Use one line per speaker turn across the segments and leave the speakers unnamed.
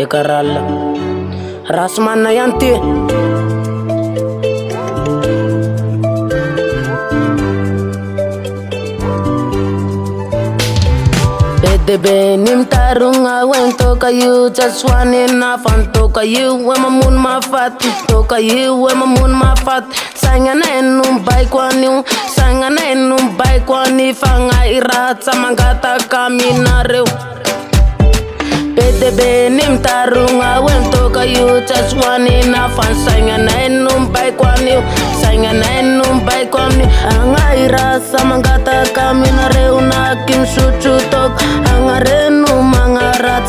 Ikarala Rasman na yanti Bebe nim tarunga wen toka you just one enough and toka you when my moon my fat toka you when my moon my fat sanga na enum bai kwani sanga na enum bai kwani fanga iratsa mangata kamina reu Bebe nim tarunga wen toka you just one enough and sanga na enum bai kwani sanga na enum bai kwani anga iratsa mangata kamina reu na kim suchu tok angarenu mangarat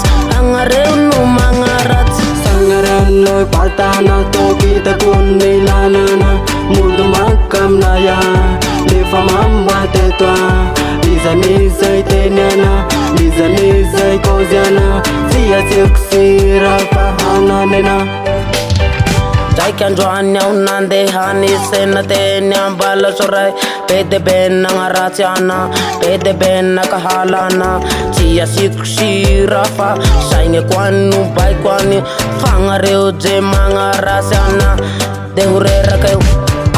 sangareno patana to kita kunilana mudu makam naya lefa mamba tetwa liza itenana liza ikoziana sia siksira pahana nena
Jaikan joanya unande hani senate nyambala sorai pede ben ngaratiana pede ben nakahalana cia siksi rafa sainge kwanu bai kwani fangareu je mangarasiana de hurera kau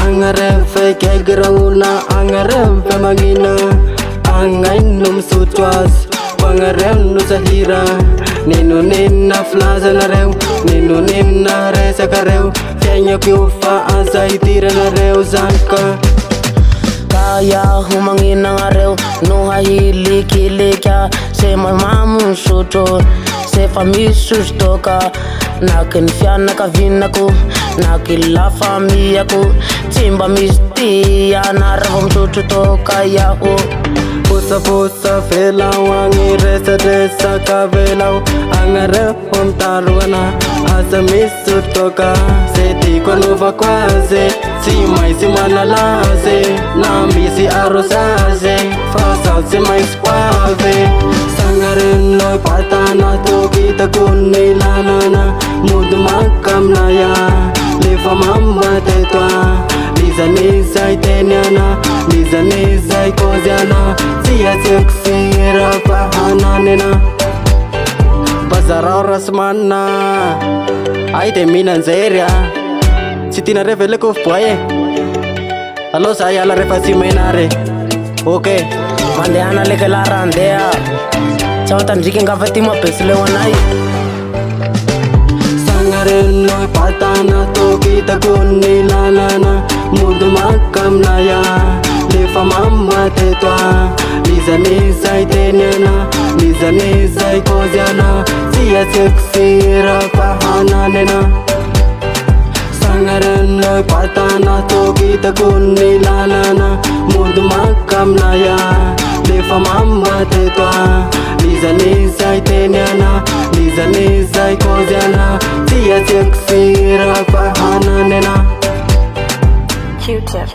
angare fe kegrauna angare fe magina angainum sutwas pangarem nu sahira ninu ninna flaza na reu ninu ninna resa kareu kenya kiufa azaitira na reu zanka
kaya humangina ngareu no hahili kilika se mamu suto se famisus toka nakin fiana kavina ko nakila famia ko timba mistia na ravom suto toka ya o
Pusa fela wangi resa kavelau angare homtaruana asa misu toka seti konuva kwaze simai simanalaze namisi arosaze fasa simai squave sangareno patana to kita kunilana mudu makam naya lefa mamba tetwa liza itenana liza ikoziana sia siksira pahana nena bazara rasmana aite minan zeria sitina revele ko puaye alo saya la refasi menare oke
mandeana leke la randea chawatan jikin gafatima pesle wanai
sangareno patana to kita kunilana mudu makam naya lefa mamba tetwa liza itenana liza ikoziana sia siksira pahana nena sangareno patana to kita kunilana mudu makam naya lefa mamba tetwa liza itenana liza ikoziana sia siksira pahana nena
Q-tip.